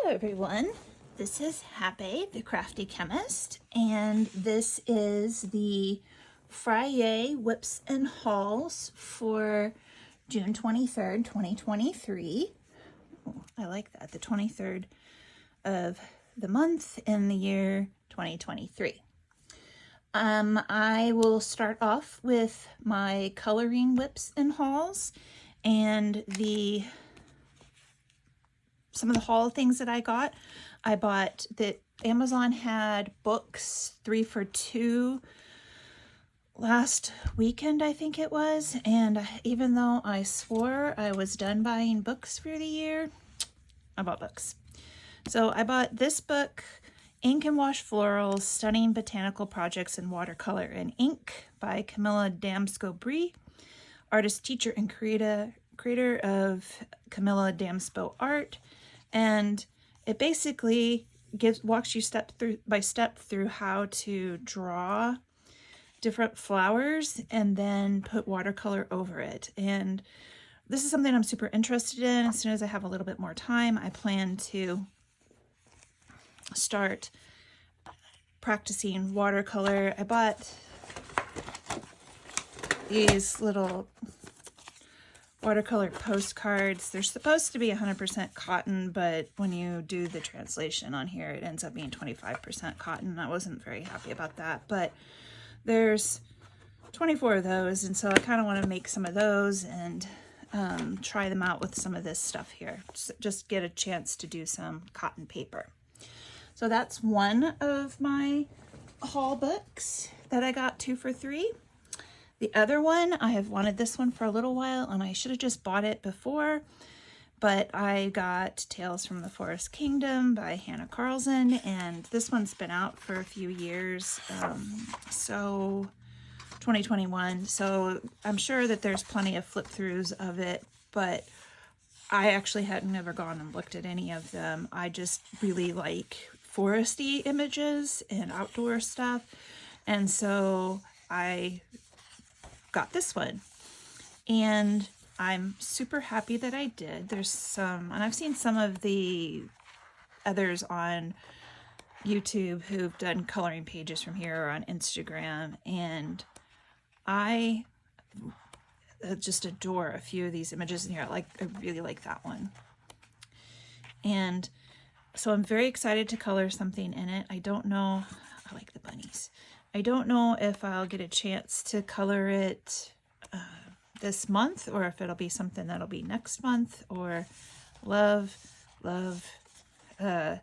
Hello everyone, this is Happay, the crafty chemist, and this is the Friyay whips and hauls for June 23rd, 2023. Oh, I like that, the 23rd of the month in the year 2023. I will start off with my coloring whips and hauls and some of the haul things that I got. I bought that Amazon had books 3 for $2 last weekend, I think it was. And even though I swore I was done buying books for the year, I bought books. So I bought this book, Ink and Wash Florals, Stunning Botanical Projects in Watercolor and Ink by Camilla Damsco-Brie, artist, teacher, and creator of Camilla Damsco Art. And it basically walks you step by step through how to draw different flowers and then put watercolor over it. And this is something I'm super interested in. As soon as I have a little bit more time, I plan to start practicing watercolor. I bought these little watercolor postcards. They're supposed to be 100% cotton, but when you do the translation on here, it ends up being 25% cotton. I wasn't very happy about that, but there's 24 of those, and so I kind of want to make some of those and try them out with some of this stuff here. Just get a chance to do some cotton paper. So that's one of my haul books that I got 2 for $3. The other one, I have wanted this one for a little while, and I should have just bought it before, but I got Tales from the Forest Kingdom by Hannah Carlson, and this one's been out for a few years, so 2021, so I'm sure that there's plenty of flip-throughs of it, but I actually hadn't ever gone and looked at any of them. I just really like foresty images and outdoor stuff, and so I got this one, and I'm super happy that I did. There's some, and I've seen some of the others on YouTube who've done coloring pages from here or on Instagram, and I just adore a few of these images in here. I really like that one. And so I'm very excited to color something in it. I don't know, I like the bunnies. I don't know if I'll get a chance to color it this month, or if it'll be something that'll be next month, or love, you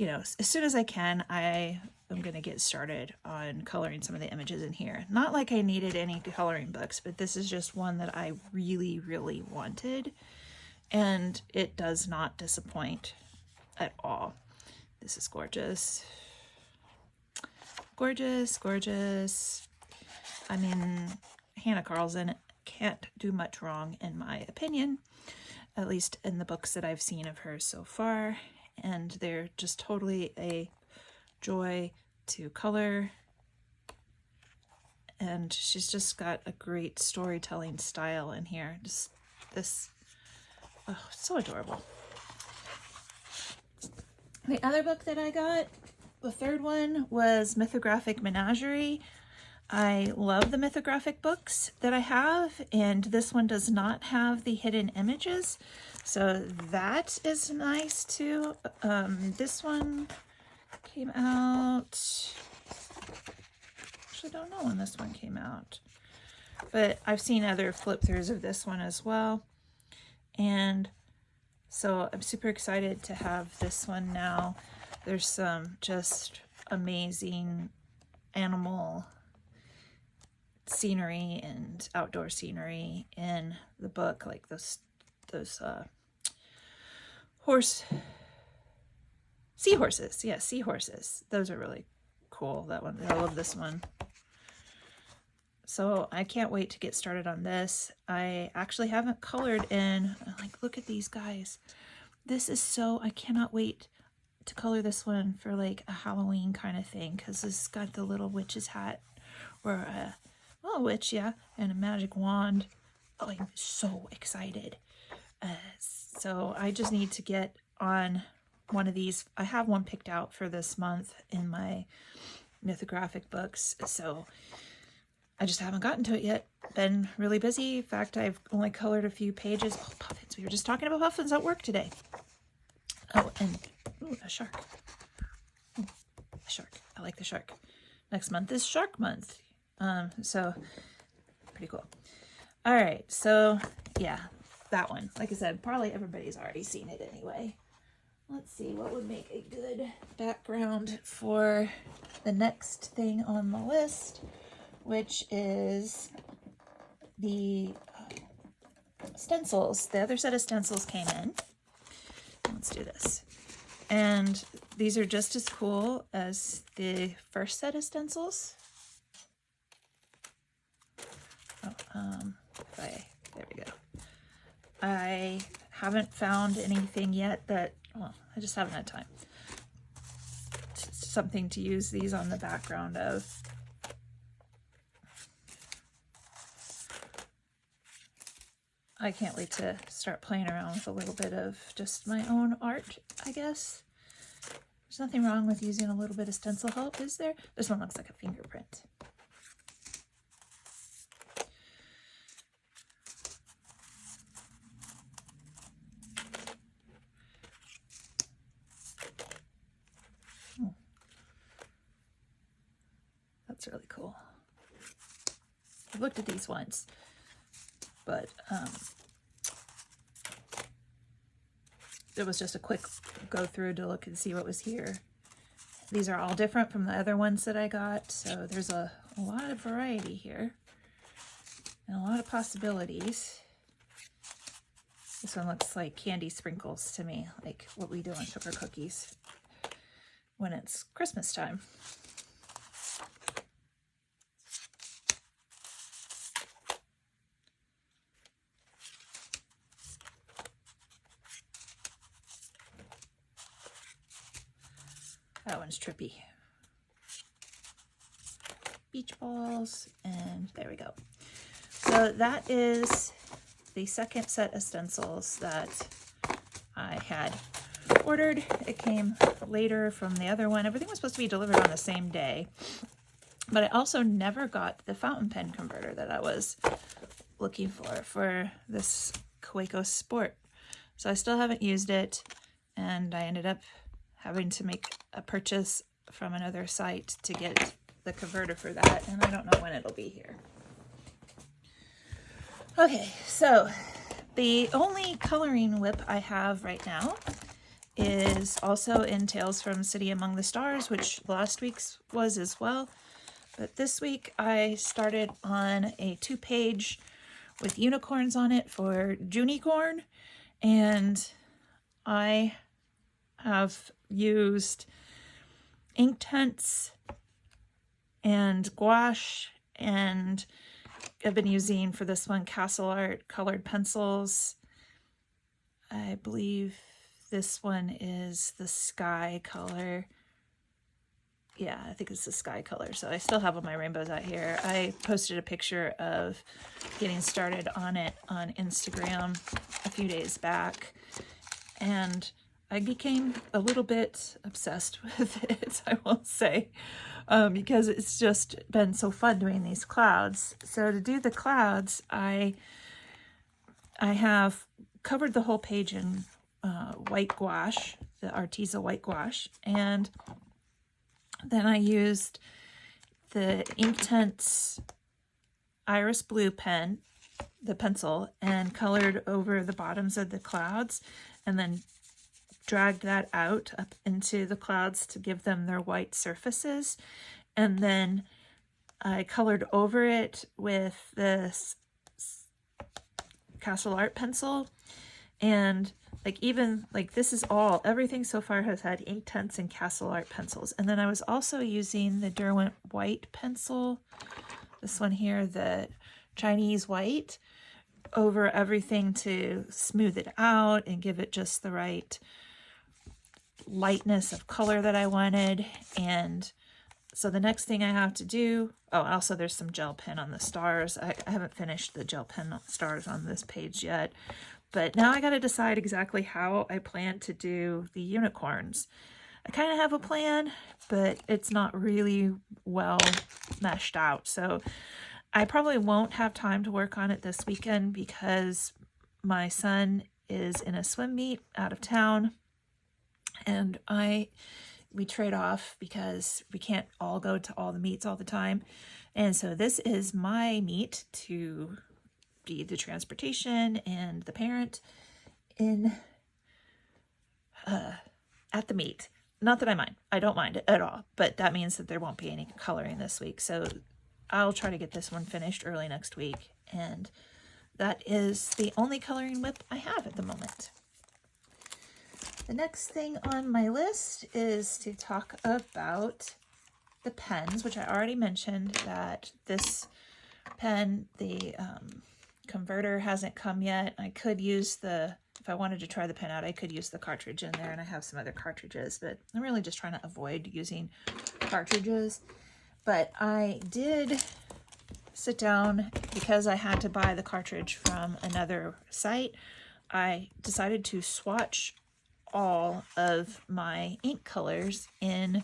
know, as soon as I can, I am going to get started on coloring some of the images in here. Not like I needed any coloring books, but this is just one that I really, really wanted, and it does not disappoint at all. This is gorgeous. Gorgeous, gorgeous. I mean, Hannah Carlson can't do much wrong in my opinion, at least in the books that I've seen of hers so far, and they're just totally a joy to color, and she's just got a great storytelling style in here. Just this, oh, so adorable. The other book that I got, the third one, was Mythographic Menagerie. I love the mythographic books that I have, and this one does not have the hidden images, so that is nice too. This one came out, actually don't know when this one came out, but I've seen other flip-throughs of this one as well, and so I'm super excited to have this one now. There's some just amazing animal scenery and outdoor scenery in the book, like those seahorses. Yeah, seahorses. Those are really cool. That one, I love this one. So I can't wait to get started on this. I actually haven't colored in, like, look at these guys. This is so, I cannot wait to color this one for like a Halloween kind of thing, because this has got the little witch's hat, or a witch, yeah, and a magic wand. Oh, I'm so excited. So I just need to get on one of these. I have one picked out for this month in my mythographic books, so I just haven't gotten to it yet. Been really busy. In fact, I've only colored a few pages. Oh, puffins. We were just talking about puffins at work today. Oh, and ooh, a shark. Ooh, a shark. I like the shark. Next month is Shark Month. So pretty cool. All right, so yeah, that one. Like I said, probably everybody's already seen it anyway. Let's see, what would make a good background for the next thing on the list, which is the stencils. The other set of stencils came in. Let's do this. And these are just as cool as the first set of stencils. Oh, there we go. I haven't found anything yet that, well, I just haven't had time. It's something to use these on the background of. I can't wait to start playing around with a little bit of just my own art, I guess. There's nothing wrong with using a little bit of stencil help, is there? This one looks like a fingerprint. That's really cool. I've looked at these once, but it was just a quick go through to look and see what was here. These are all different from the other ones that I got, so there's a lot of variety here and a lot of possibilities. This one looks like candy sprinkles to me, like what we do on sugar cookies when it's Christmas time. That one's trippy. Beach balls, and there we go. So that is the second set of stencils that I had ordered. It came later from the other one. Everything was supposed to be delivered on the same day, but I also never got the fountain pen converter that I was looking for this Kaweco Sport. So I still haven't used it, and I ended up having to make a purchase from another site to get the converter for that, and I don't know when it'll be here. Okay, so the only coloring whip I have right now is also in Tales from City Among the Stars, which last week's was as well. But this week I started on a 2-page with unicorns on it for Junicorn, and I have used Inktense and gouache, and I've been using for this one Castle Art colored pencils. I believe this one is the sky color. Yeah, I think it's the sky color. So I still have all my rainbows out here. I posted a picture of getting started on it on Instagram a few days back, and I became a little bit obsessed with it, I will say, because it's just been so fun doing these clouds. So to do the clouds, I have covered the whole page in white gouache, the Arteza white gouache, and then I used the Inktense Iris Blue pen, the pencil, and colored over the bottoms of the clouds, and then dragged that out up into the clouds to give them their white surfaces. And then I colored over it with this Castle Art pencil. And like, even like, this is all, everything so far has had Inktense and Castle Art pencils. And then I was also using the Derwent white pencil, this one here, the Chinese white, over everything to smooth it out and give it just the right lightness of color that I wanted. And so the next thing I have to do, oh, also there's some gel pen on the stars. I haven't finished the gel pen stars on this page yet, But now I got to decide exactly how I plan to do the unicorns. I kind of have a plan, but it's not really well meshed out. So I probably won't have time to work on it this weekend because my son is in a swim meet out of town, and we trade off because we can't all go to all the meets all the time. And so this is my meet to be the transportation and the parent in at the meet. Not that I mind. I don't mind it at all, but that means that there won't be any coloring this week. So I'll try to get this one finished early next week. And that is the only coloring whip I have at the moment. The next thing on my list is to talk about the pens, which I already mentioned that this pen, the converter hasn't come yet. I could use if I wanted to try the pen out, I could use the cartridge in there, and I have some other cartridges, but I'm really just trying to avoid using cartridges. But I did sit down because I had to buy the cartridge from another site. I decided to swatch all of my ink colors in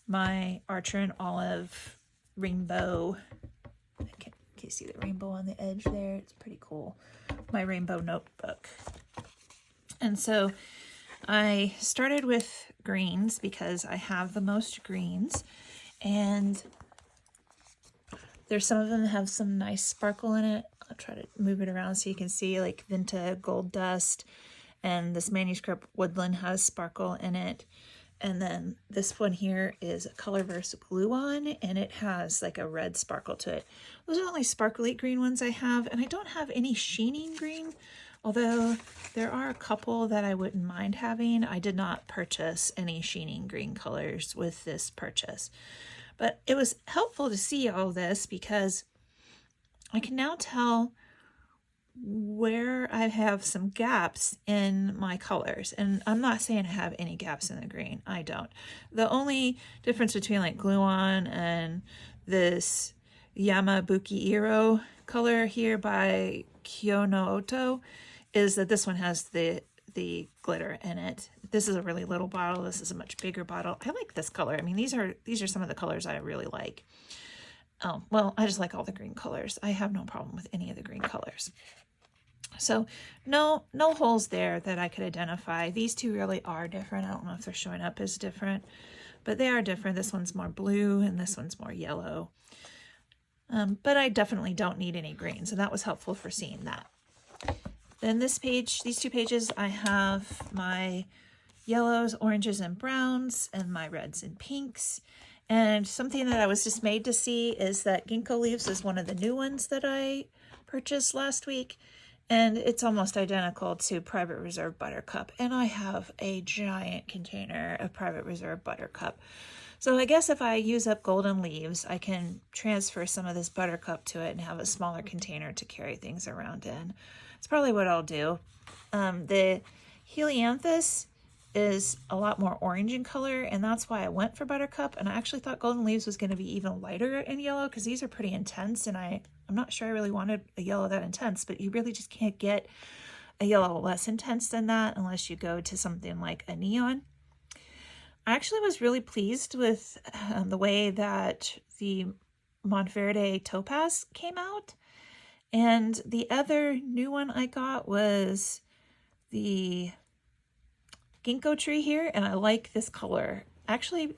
my Archer and Olive rainbow. Can you see the rainbow on the edge there? It's pretty cool. My rainbow notebook. And so I started with greens because I have the most greens, and there's some of them that have some nice sparkle in it. I'll try to move it around so you can see, like Vinta Gold Dust, and this manuscript Woodland has sparkle in it. And then this one here is a Colorverse Gluon, and it has like a red sparkle to it. Those are the only sparkly green ones I have, and I don't have any sheening green, although there are a couple that I wouldn't mind having. I did not purchase any sheening green colors with this purchase. But it was helpful to see all this because I can now tell where I have some gaps in my colors. And I'm not saying I have any gaps in the green. I don't. The only difference between like Gluon and this Yamabuki Iro color here by Kyono Oto is that this one has the glitter in it. This is a really little bottle. This is a much bigger bottle. I like this color. I mean, these are some of the colors I really like. Well, I just like all the green colors. I have no problem with any of the green colors. So no holes there that I could identify. These two really are different. I don't know if they're showing up as different, but they are different. This one's more blue and this one's more yellow. But I definitely don't need any green, so that was helpful for seeing that. Then this page, these two pages, I have my yellows, oranges, and browns, and my reds and pinks. And something that I was dismayed to see is that Ginkgo Leaves is one of the new ones that I purchased last week. And it's almost identical to Private Reserve Buttercup. And I have a giant container of Private Reserve Buttercup. So I guess if I use up Golden Leaves, I can transfer some of this Buttercup to it and have a smaller container to carry things around in. It's probably what I'll do. The Helianthus is a lot more orange in color, and that's why I went for Buttercup. And I actually thought Golden Leaves was going to be even lighter in yellow because these are pretty intense, and I'm not sure I really wanted a yellow that intense, but you really just can't get a yellow less intense than that unless you go to something like a neon. I actually was really pleased with the way that the Montverde Topaz came out. And the other new one I got was the Ginkgo tree here, and I like this color. Actually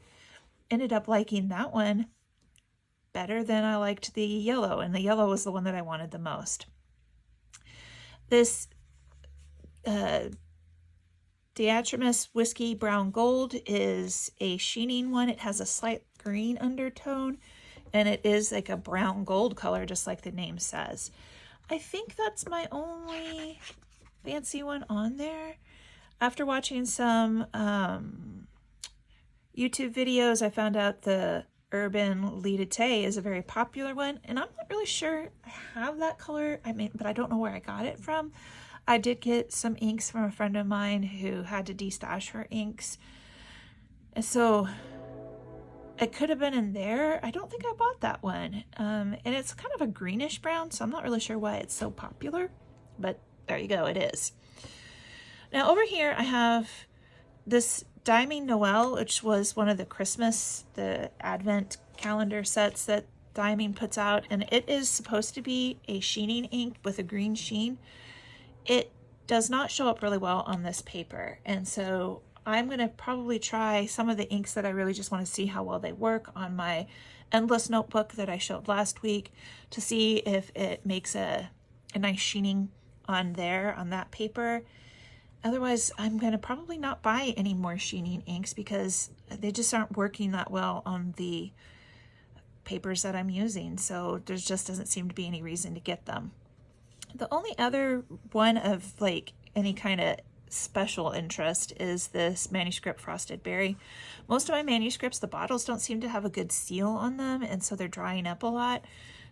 ended up liking that one better than I liked the yellow, and the yellow was the one that I wanted the most. This Diatribus Whiskey Brown Gold is a sheening one. It has a slight green undertone, and it is like a brown gold color, just like the name says. I think that's my only fancy one on there. After watching some YouTube videos, I found out the Urban Lidite is a very popular one, and I'm not really sure I have that color. But I don't know where I got it from. I did get some inks from a friend of mine who had to destash her inks, and so it could have been in there. I don't think I bought that one. And it's kind of a greenish brown, so I'm not really sure why it's so popular, but there you go, it is. Now over here I have this Diamond Noel, which was one of the Christmas, the Advent calendar sets that Diamond puts out, and it is supposed to be a sheening ink with a green sheen. It does not show up really well on this paper, and so I'm going to probably try some of the inks that I really just want to see how well they work on my Endless notebook that I showed last week to see if it makes a nice sheening on there on that paper. Otherwise, I'm going to probably not buy any more sheening inks because they just aren't working that well on the papers that I'm using. So there just doesn't seem to be any reason to get them. The only other one of like any kind of special interest is this manuscript Frosted Berry. Most of my manuscripts, the bottles don't seem to have a good seal on them, and so they're drying up a lot.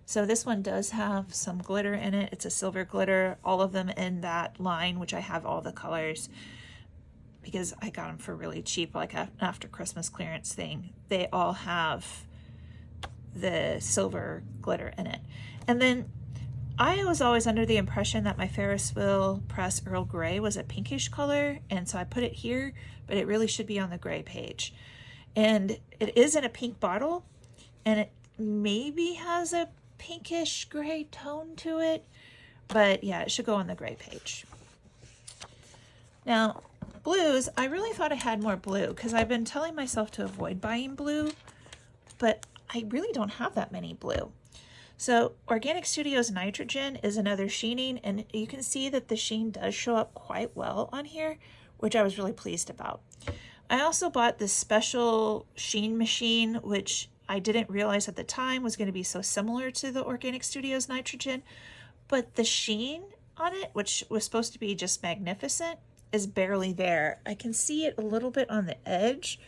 So this one does have some glitter in it. It's a silver glitter, all of them in that line, which I have all the colors because I got them for really cheap, like after Christmas clearance thing. They all have the silver glitter in it. And then I was always under the impression that my Ferris Wheel Press Earl Grey was a pinkish color, and so I put it here, but it really should be on the gray page. And it is in a pink bottle, and it maybe has a pinkish gray tone to it, but yeah, it should go on the gray page. Now, blues, I really thought I had more blue because I've been telling myself to avoid buying blue, but I really don't have that many blue. So Organic Studios Nitrogen is another sheening, and you can see that the sheen does show up quite well on here, which I was really pleased about. I also bought this special sheen machine, which I didn't realize at the time was going to be so similar to the Organic Studios Nitrogen, but the sheen on it, which was supposed to be just magnificent, is barely there. I can see it a little bit on the edge,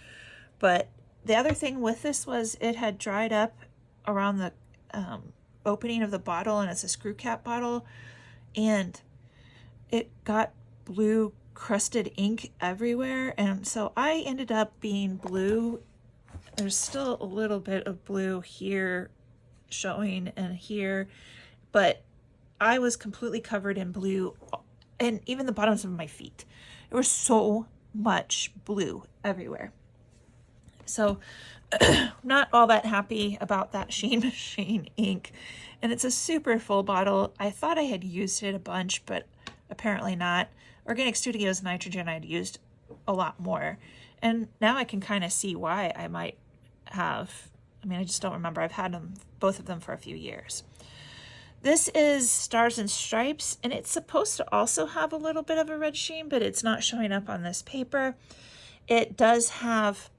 but the other thing with this was it had dried up around the opening of the bottle, and it's a screw cap bottle, and it got blue crusted ink everywhere, and so I ended up being blue. There's still a little bit of blue here showing and here, but I was completely covered in blue, and even the bottoms of my feet. There was so much blue everywhere. So not all that happy about that Sheen Machine ink, and it's a super full bottle. I thought I had used it a bunch, but apparently not. Organic Studios Nitrogen I'd used a lot more, and now I can kind of see why I might have. I mean, I just don't remember. I've had them, both of them, for a few years. This is Stars and Stripes, and it's supposed to also have a little bit of a red sheen, but it's not showing up on this paper. It does have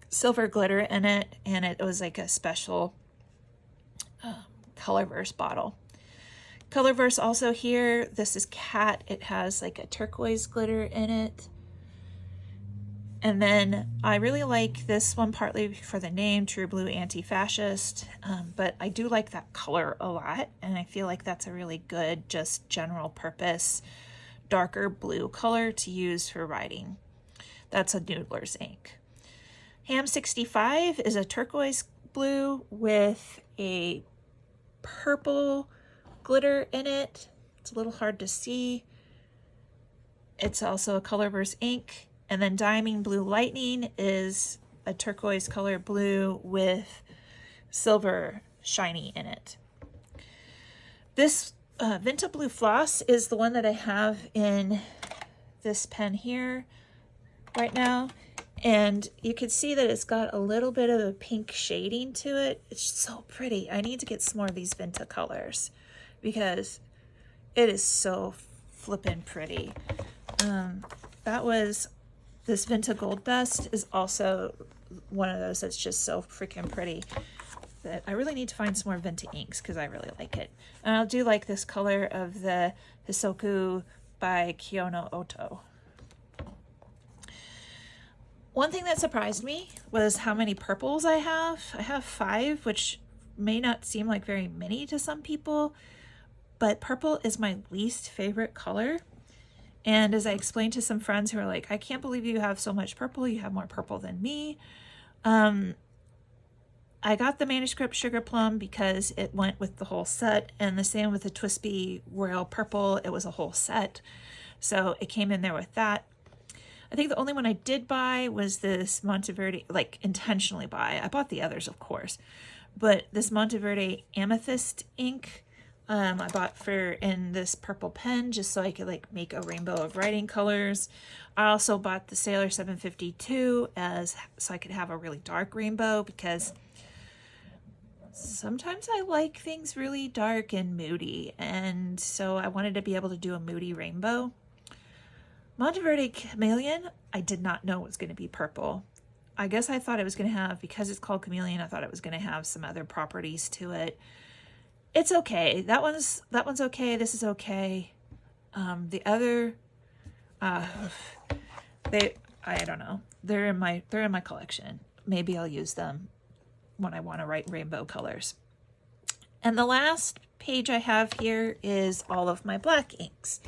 silver glitter in it, and it was like a special Colorverse bottle. Colorverse also here, this is Cat. It has like a turquoise glitter in it. And then I really like this one partly for the name, True Blue Anti-Fascist, but I do like that color a lot, and I feel like that's a really good, just general purpose, darker blue color to use for writing. That's a Noodler's ink. Ham 65 is a turquoise blue with a purple glitter in it. It's a little hard to see. It's also a Colorverse ink. And then Diamond Blue Lightning is a turquoise color blue with silver shiny in it. This Vinta Blue Floss is the one that I have in this pen here right now. And you can see that it's got a little bit of a pink shading to it. It's so pretty. I need to get some more of these Vinta colors because it is so flippin' pretty. That was this Vinta Gold Dust is also one of those that's just so freaking pretty that I really need to find some more Vinta inks because I really like it. And I do like this color of the Hisoku by Kiyono Oto. One thing that surprised me was how many purples I have. I have 5, which may not seem like very many to some people, but purple is my least favorite color. And as I explained to some friends who are like, I can't believe you have so much purple, you have more purple than me. I got the manuscript Sugar Plum because it went with the whole set, and the same with the Twispy Royal Purple, it was a whole set. So it came in there with that. I think the only one I did buy was this Monteverde, like intentionally buy. I bought the others, of course, but this Monteverde Amethyst ink I bought in this purple pen just so I could like make a rainbow of writing colors. I also bought the Sailor 752 so I could have a really dark rainbow, because sometimes I like things really dark and moody, and so I wanted to be able to do a moody rainbow. Monteverde Chameleon, I did not know it was going to be purple. I guess I thought it was going to have, because it's called Chameleon, I thought it was going to have some other properties to it. It's okay. That one's okay. This is okay. The other, I don't know. They're in my collection. Maybe I'll use them when I want to write rainbow colors. And the last page I have here is all of my black inks.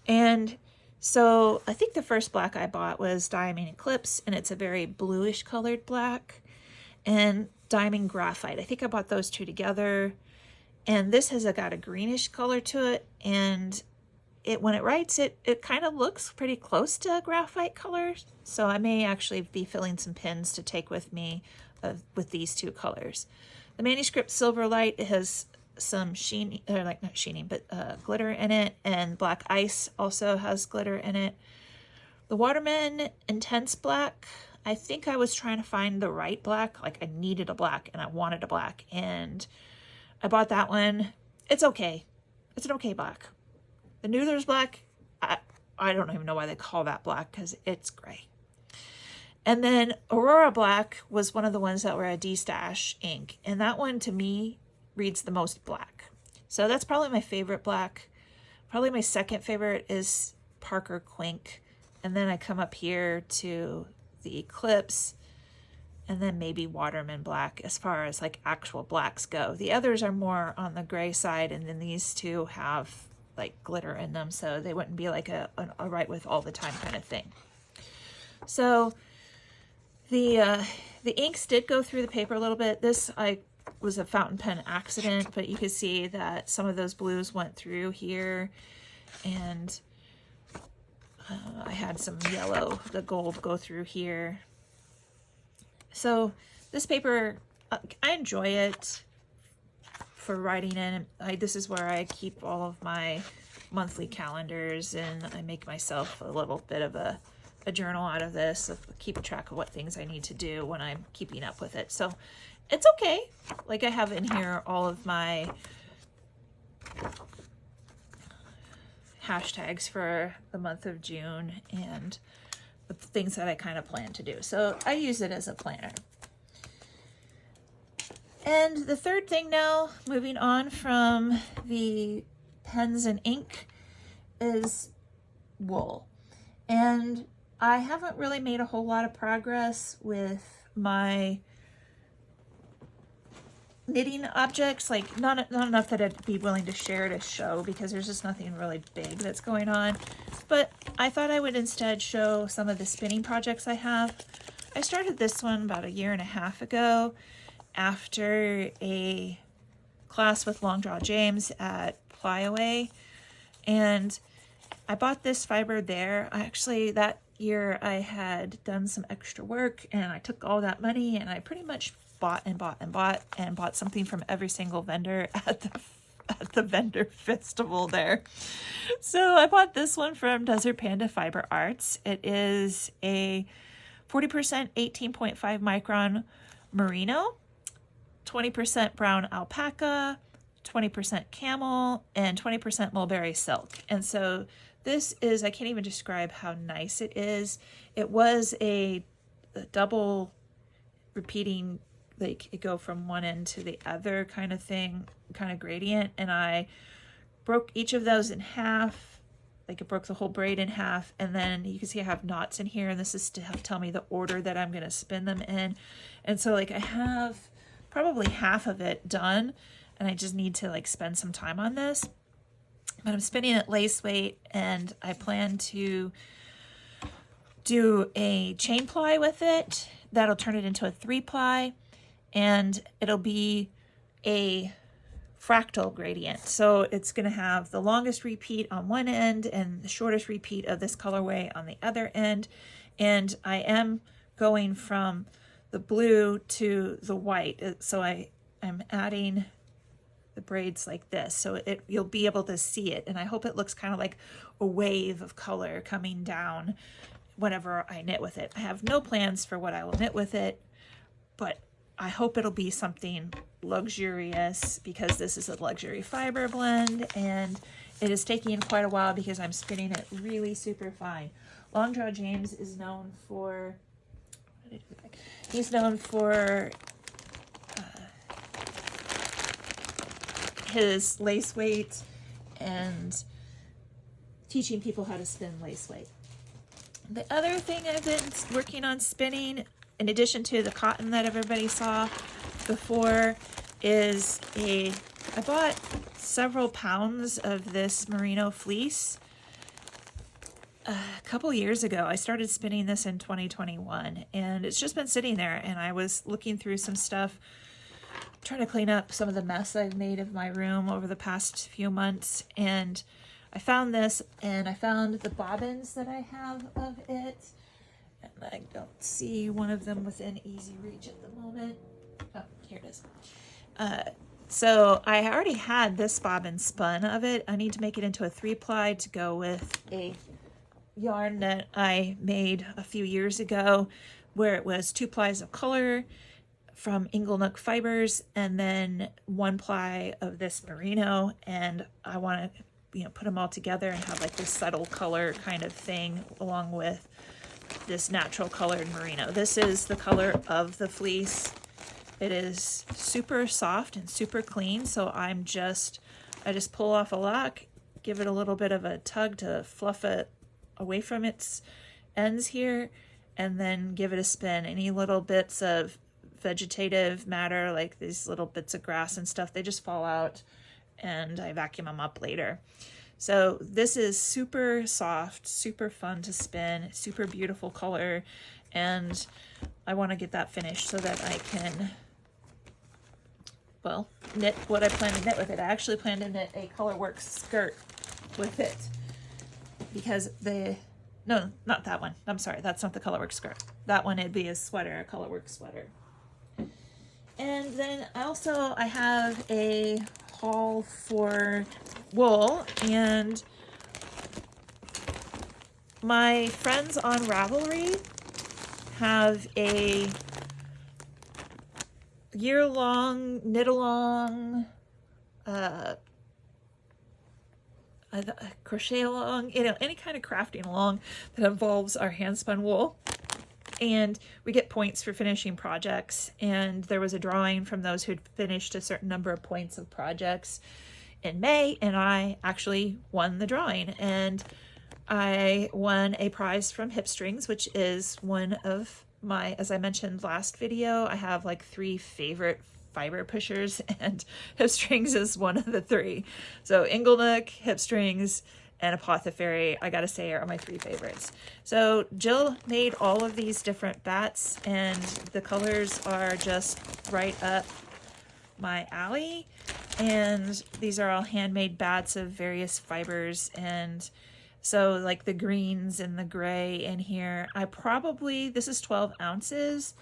And so I think the first black I bought was Diamond Eclipse, and it's a very bluish colored black, and Diamond Graphite. I think I bought those two together, and this has got a greenish color to it, and when it writes, it kind of looks pretty close to graphite color, so I may actually be filling some pins to take with me with these two colors. The Manuscript Silverlight has some sheen, or like not sheening, but glitter in it, and Black Ice also has glitter in it. The Waterman Intense Black, I think I was trying to find the right black, like I needed a black and I wanted a black, and I bought that one. It's okay. It's an okay black. The Noodler's Black, I don't even know why they call that black, because it's gray. And then Aurora Black was one of the ones that were a D-Stash ink, and that one to me reads the most black. So that's probably my favorite black. Probably my second favorite is Parker Quink. And then I come up here to the Eclipse, and then maybe Waterman Black as far as like actual blacks go. The others are more on the gray side, and then these two have like glitter in them, so they wouldn't be like a write with all the time kind of thing. So the inks did go through the paper a little bit. This was a fountain pen accident, but you can see that some of those blues went through here, and I had some yellow, the gold, go through here. So this paper, I enjoy it for writing in. This is where I keep all of my monthly calendars, and I make myself a little bit of a journal out of this, of keeping track of what things I need to do when I'm keeping up with it. So it's okay. Like I have in here all of my hashtags for the month of June and the things that I kind of plan to do. So I use it as a planner. And the third thing now, moving on from the pens and ink, is wool. And I haven't really made a whole lot of progress with my knitting objects, like not enough that I'd be willing to share to show, because there's just nothing really big that's going on. But I thought I would instead show some of the spinning projects I have. I started this one about 1.5 years ago after a class with Long Draw James at Flyaway, and I bought this fiber there. That year I had done some extra work, and I took all that money and I pretty much bought something from every single vendor at the vendor festival there. So I bought this one from Desert Panda Fiber Arts. It is a 40% 18.5 micron merino, 20% brown alpaca, 20% camel, and 20% mulberry silk. And so this is, I can't even describe how nice it is. It was a double repeating, like it go from one end to the other kind of thing, kind of gradient. And I broke each of those in half, like it broke the whole braid in half. And then you can see I have knots in here, and this is to tell me the order that I'm going to spin them in. And so like I have probably half of it done, and I just need to like spend some time on this. But I'm spinning at lace weight, and I plan to do a chain ply with it. That'll turn it into a 3-ply, and it'll be a fractal gradient. So it's going to have the longest repeat on one end and the shortest repeat of this colorway on the other end. And I am going from the blue to the white. So I'm adding the braids like this, so you'll be able to see it, and I hope it looks kind of like a wave of color coming down whenever I knit with it. I have no plans for what I will knit with it, but I hope it'll be something luxurious because this is a luxury fiber blend, and it is taking quite a while because I'm spinning it really super fine. Long Draw James is known for, he's known for his lace weight and teaching people how to spin lace weight. The other thing I've been working on spinning, in addition to the cotton that everybody saw before, is I bought several pounds of this merino fleece a couple years ago. I started spinning this in 2021, and it's just been sitting there, and I was looking through some stuff, trying to clean up some of the mess I've made of my room over the past few months, and I found this, and I found the bobbins that I have of it, and I don't see one of them within easy reach at the moment. Oh, here it is. So I already had this bobbin spun of it. I need to make it into a 3-ply to go with a yarn that I made a few years ago where it was 2 plies of color from Inglenook Fibers and then 1 ply of this merino, and I want to put them all together and have like this subtle color kind of thing along with this natural colored merino. This is the color of the fleece. It is super soft and super clean, so I just pull off a lock, give it a little bit of a tug to fluff it away from its ends here, and then give it a spin. Any little bits of vegetative matter, like these little bits of grass and stuff, they just fall out and I vacuum them up later. So this is super soft, super fun to spin, super beautiful color, and I want to get that finished so that I can, well, knit what I plan to knit with it. I actually plan to knit a Colorworks skirt with it because no, not that one. I'm sorry, that's not the Colorworks skirt. That one, it'd be a sweater, a Colorworks sweater. And then I have a haul for wool, and my friends on Ravelry have a year-long knit-along, crochet-along, any kind of crafting along that involves our hand-spun wool. And we get points for finishing projects, and there was a drawing from those who'd finished a certain number of points of projects in May, and I actually won the drawing, and I won a prize from Hip Strings, which is one of my, as I mentioned last video, I have like 3 favorite fiber pushers, and Hip Strings is one of the 3. So Inglenook, Hip Strings, and Apothecary, I gotta say, are my 3 favorites. So Jill made all of these different bats, and the colors are just right up my alley. And these are all handmade bats of various fibers, and so like the greens and the gray in here. This is 12 ounces,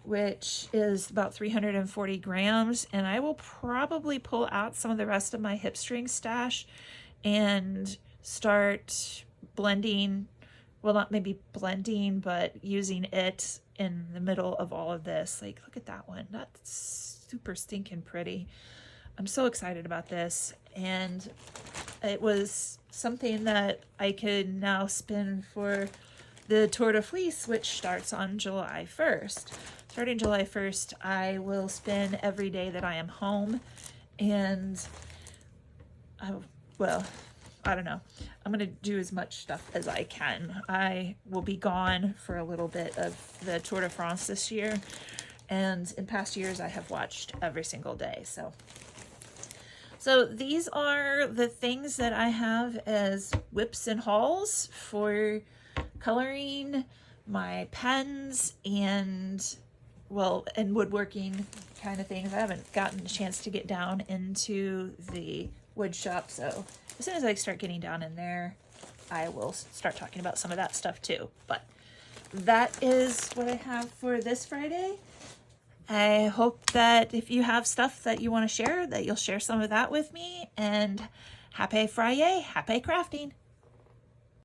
which is about 340 grams, and I will probably pull out some of the rest of my Hip String stash and start blending, well, not maybe blending, but using it in the middle of all of this. Like, look at that one. That's super stinking pretty. I'm so excited about this, and it was something that I could now spin for the Tour de Fleece, which starts on July 1st. Starting July 1st, I will spin every day that I am home, and I don't know. I'm going to do as much stuff as I can. I will be gone for a little bit of the Tour de France this year, and in past years I have watched every single day. So these are the things that I have as whips and hauls for coloring, my pens, and well, and woodworking kind of things. I haven't gotten a chance to get down into the wood shop, so as soon as I start getting down in there, I will start talking about some of that stuff too. But that is what I have for this Friday. I hope that if you have stuff that you want to share, that you'll share some of that with me. And happy Friyay, happy crafting.